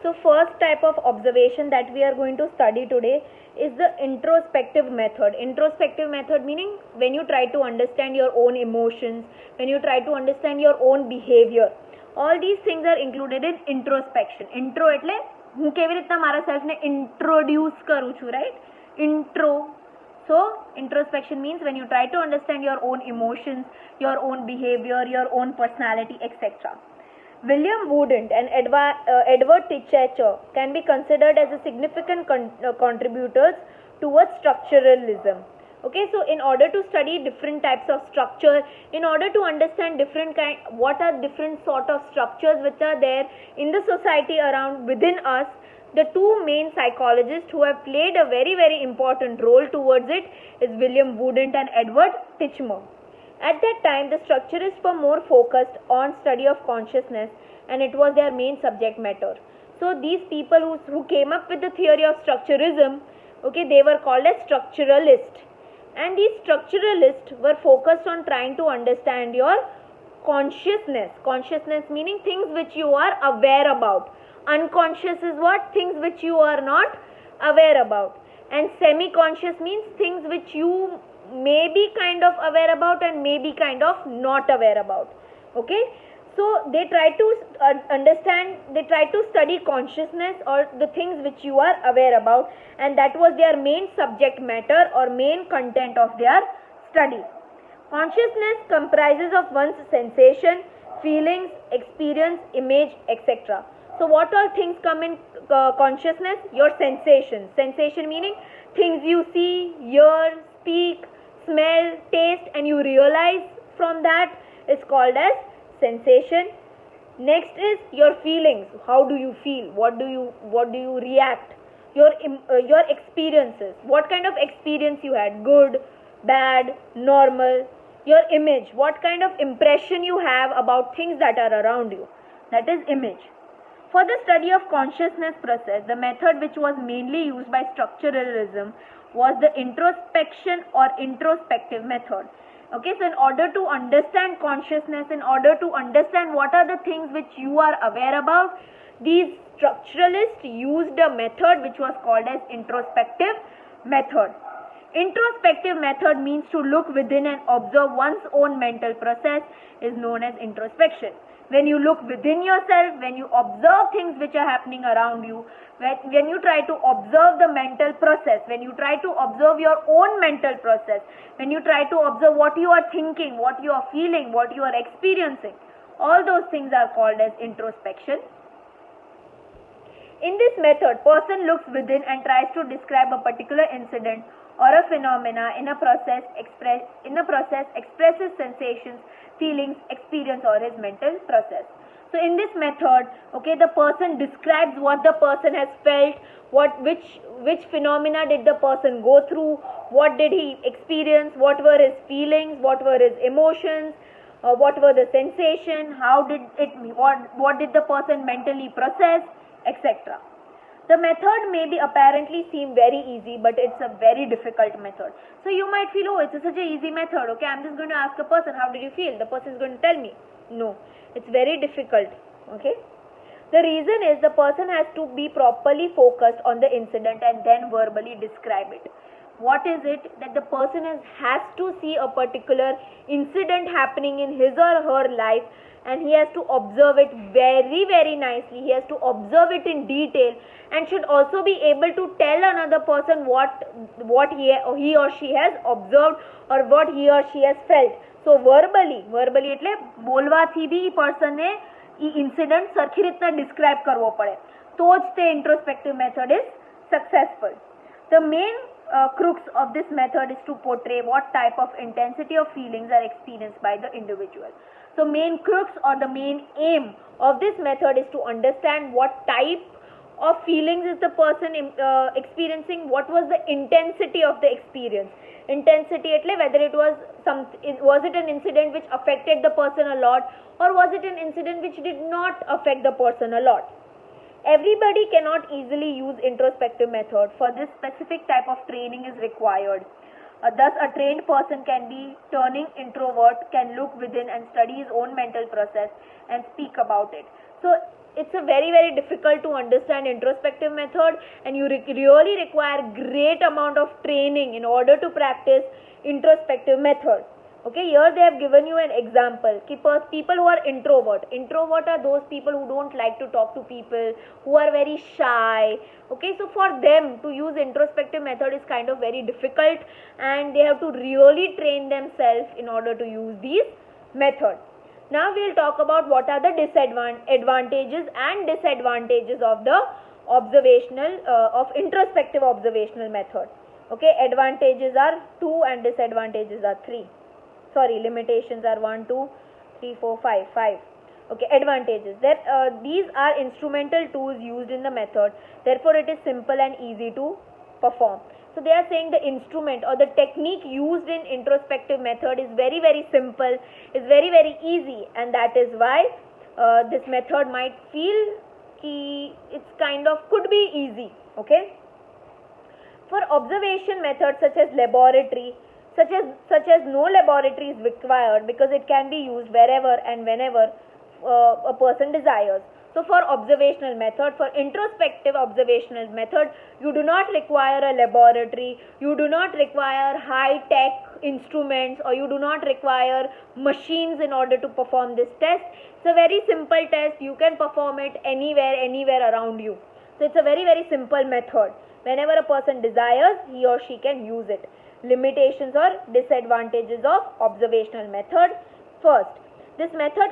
So first type of observation that we are going to study today is the introspective method. Introspective method meaning when you try to understand your own emotions, when you try to understand your own behavior. All these things are included in introspection. Intro એટલે હું કેવી રીતના મારા સેલ્ફને introduce કરું છું, right? Intro. So introspection means when you try to understand your own emotions, your own behavior, your own personality, etc. William Wundt and Edward Titchener can be considered as a significant contributors towards structuralism. Okay, so in order to study different types of structure, in order to understand what are different sort of structures which are there in the society around within us, the two main psychologists who have played a very, very important role towards it is William Wundt and Edward Titchener. At that time, the structurists were more focused on study of consciousness, and it was their main subject matter. So these people who came up with the theory of structuralism, okay, they were called as structuralists. And these structuralists were focused on trying to understand your consciousness. Consciousness meaning things which you are aware about. Unconscious is what? Things which you are not aware about. And semi-conscious means things which you may be kind of aware about and may be kind of not aware about. Okay, so they try to study consciousness or the things which you are aware about, and that was their main subject matter or main content of their study. Consciousness comprises of one's sensation, feelings, experience, image, etc. So what all things come in consciousness? Your sensations. Sensation meaning things you see, hear, speak, smell, taste, and you realize from that is called as sensation. Next is your feelings. How do you feel? What do you react? Your experiences. What kind of experience you had? Good, bad, normal. Your image. What kind of impression you have about things that are around you? That is image. For the study of consciousness process, the method which was mainly used by structuralism was the introspection or introspective method. Okay, so in order to understand consciousness, in order to understand what are the things which you are aware about, these structuralists used a method which was called as introspective method. Introspective method means to look within and observe one's own mental process is known as introspection. When you look within yourself, when you observe things which are happening around you, when you try to observe the mental process, when you try to observe your own mental process, when you try to observe what you are thinking, what you are feeling, what you are experiencing, all those things are called as introspection. In this method, person looks within and tries to describe a particular incident or a phenomena in a process expresses sensations, feelings, experience or his mental process. So in this method, okay, the person describes what the person has felt, which phenomena did the person go through, what did he experience, what were his feelings, what were his emotions, what were the sensation, what did the person mentally process, etc. The method may be apparently seem very easy, but it's a very difficult method. So you might feel, oh, it's such an easy method. Okay, I'm just going to ask a person, how did you feel? The person is going to tell me. No, it's very difficult. Okay. The reason is the person has to be properly focused on the incident and then verbally describe it. What is it? That the person has to see a particular incident happening in his or her life, and he has to observe it very, very nicely. He has to observe it in detail and should also be able to tell another person what he or she has observed or what he or she has felt. So verbally એટલે બોલવાથી બી પર્સનને ઈ incident સરખી રીતના describe કરવો પડે તો જ તે introspective method is successful. The main crux of this method is to portray what type of intensity of feelings are experienced by the individual. So main crux or the main aim of this method is to understand what type of feelings is the person experiencing, what was the intensity of the experience. Intensity એટલે whether it was it an incident which affected the person a lot, or was it an incident which did not affect the person a lot. Everybody cannot easily use introspective method. For this specific type of training is required. Thus, a trained person can be turning introvert, can look within and study his own mental process and speak about it. So, it's a very very difficult to understand introspective method, and you really require great amount of training in order to practice introspective method. Okay, here they have given you an example. People who are introvert are those people who don't like to talk to people, who are very shy. Okay, so for them to use introspective method is kind of very difficult, and they have to really train themselves in order to use these methods. Now we'll talk about what are the advantages and disadvantages of the of introspective observational method. Okay, advantages are 2 and disadvantages are 3. Sorry, limitations are 1, 2, 3, 4, 5. Okay, advantages. These are instrumental tools used in the method. Therefore, it is simple and easy to perform. So they are saying the instrument or the technique used in introspective method is very very simple, is very very easy, and that is why this method might feel it's kind of could be easy. Okay. For observation methods such as laboratory, such as no laboratory is required because it can be used wherever and whenever a person desires. So for observational method, for introspective observational method, you do not require a laboratory, you do not require high-tech instruments, or you do not require machines in order to perform this test. It's a very simple test, you can perform it anywhere around you. So it's a very very simple method. Whenever a person desires, he or she can use it. Limitations or disadvantages of observational method. First, this method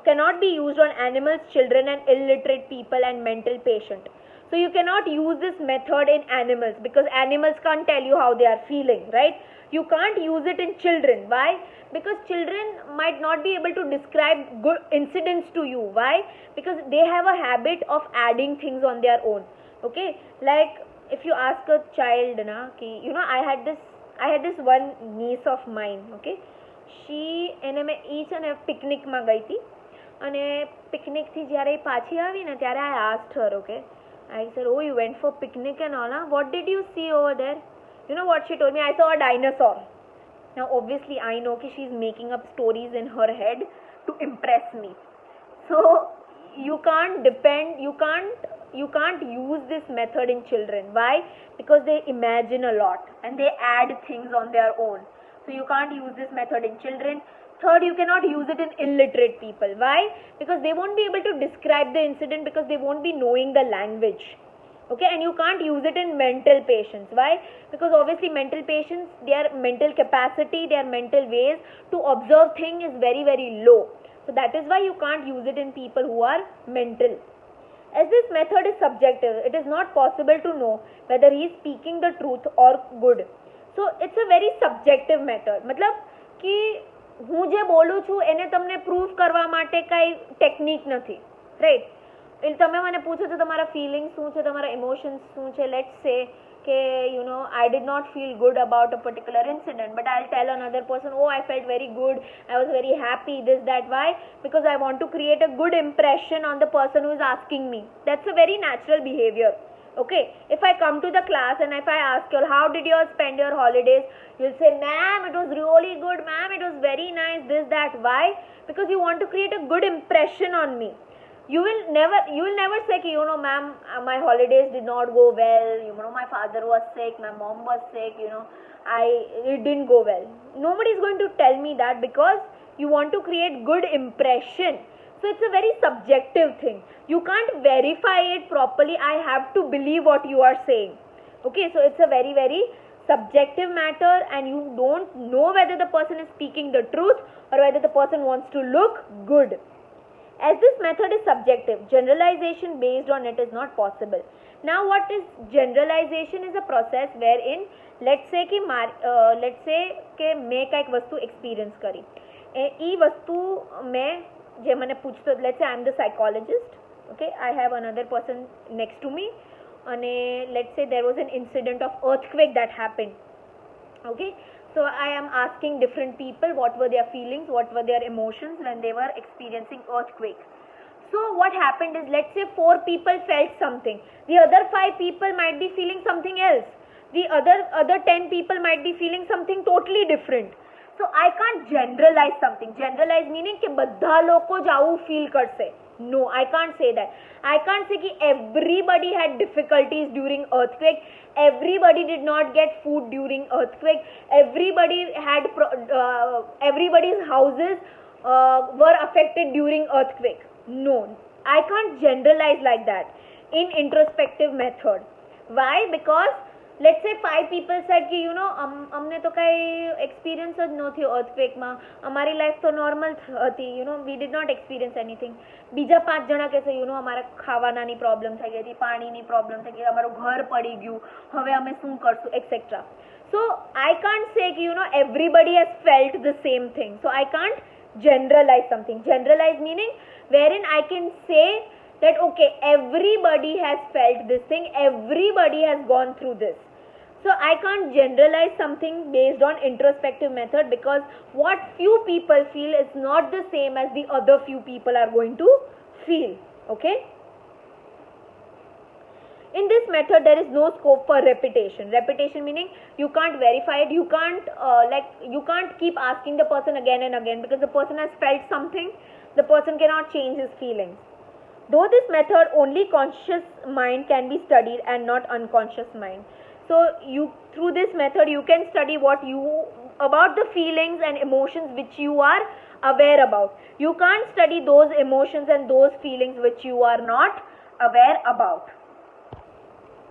cannot be used on animals, children and illiterate people and mental patient. So you cannot use this method in animals because animals can't tell you how they are feeling, right? You can't use it in children. Why? Because children might not be able to describe good incidents to you. Why? Because they have a habit of adding things on their own. Okay, like if you ask a child, I had this one niece of mine. Okay, each and every picnic માં ગઈ હતી, અને picnic થી જ્યારે પાછી આવી ને ત્યારે I asked her, okay, I said, oh, you went for picnic and all, huh? What did you see over there? You know what she told me? I saw a dinosaur. Now obviously I know that she's making up stories in her head to impress me. So you can't use this method in children. Why? Because they imagine a lot and they add things on their own. So you can't use this method in children. Third, you cannot use it in illiterate people. Why? Because they won't be able to describe the incident because they won't be knowing the language. Okay, and you can't use it in mental patients. Why? Because obviously mental patients, their mental capacity, their mental ways to observe things is very very low. So that is why you can't use it in people who are mental. As this method is subjective, it is not possible to know whether he is speaking the truth or good. So it's a very subjective method. मतलब कि હું જે બોલું છું એને તમને proof કરવા માટે કાંઈ ટેકનિક નથી, રાઈટ? એટલે તમે મને પૂછો તો તમારા ફિલિંગ્સ શું છે, તમારા ઇમોશન્સ શું છે. લેટ્સ સે કે I did not feel good about a particular incident, but I'll tell another person, oh, I felt very good, I was very happy, this, that. Why? Because I want to create a good impression on the person who is asking me. That's a very natural behavior. Okay, if I come to the class and if I ask you, how did you all spend your holidays? You'll say, ma'am, it was really good, ma'am, it was very nice, this, that. Why? Because you want to create a good impression on me. You will never say, ma'am, my holidays did not go well, my father was sick, my mom was sick, it didn't go well. Nobody is going to tell me that because you want to create good impression. So it's a very subjective thing. You can't verify it properly. I have to believe what you are saying. Okay, so it's a very very subjective matter, and you don't know whether the person is speaking the truth or whether the person wants to look good. As this method is subjective, generalization based on it is not possible. Now what is generalization? Is a process wherein let's say कि मैं एक वस्तु experience करी, ई वस्तु मैं जे मने पूछतो, let's say I am the psychologist, okay, I have another person next to me, and let's say there was an incident of earthquake that happened. Okay, so I am asking different people what were their feelings, what were their emotions when they were experiencing earthquake. So what happened is, let's say 4 people felt something, the other 5 people might be feeling something else, the other 10 people might be feeling something totally different. So I can't generalize something. Generalize meaning कि બધા લોકો જ આવું feel કરશે. No, I can't say that. I can't say that everybody had difficulties during earthquake. Everybody did not get food during earthquake. Everybody had everybody's houses were affected during earthquake. No, I can't generalize like that in introspective method. Why? Because let's say 5 people said कि हमने तो कई experience જ નહોતી earthquakeમાં, અમારી life તો normal હતી, we did not experience anything. બીજા 5 જણા કહેશે અમારે ખાવાનાની પ્રોબ્લેમ થઈ ગઈ હતી, પાણીની પ્રોબ્લેમ થઈ ગઈ, અમારું ઘર પડી ગયું, હવે અમે શું કરશું, etc. So I can't say कि everybody has felt the same thing. So I can't generalize something. Generalize meaning wherein I can say that okay, everybody has felt this thing, everybody has gone through this. So I can't generalize something based on introspective method, because what few people feel is not the same as the other few people are going to feel. Okay? In this method, there is no scope for repetition. Repetition meaning you can't verify it. You can't keep asking the person again and again, because the person has felt something. The person cannot change his feelings. Though this method, only conscious mind can be studied and not unconscious mind. So through this method you can study about the feelings and emotions which you are aware about. You can't study those emotions and those feelings which you are not aware about.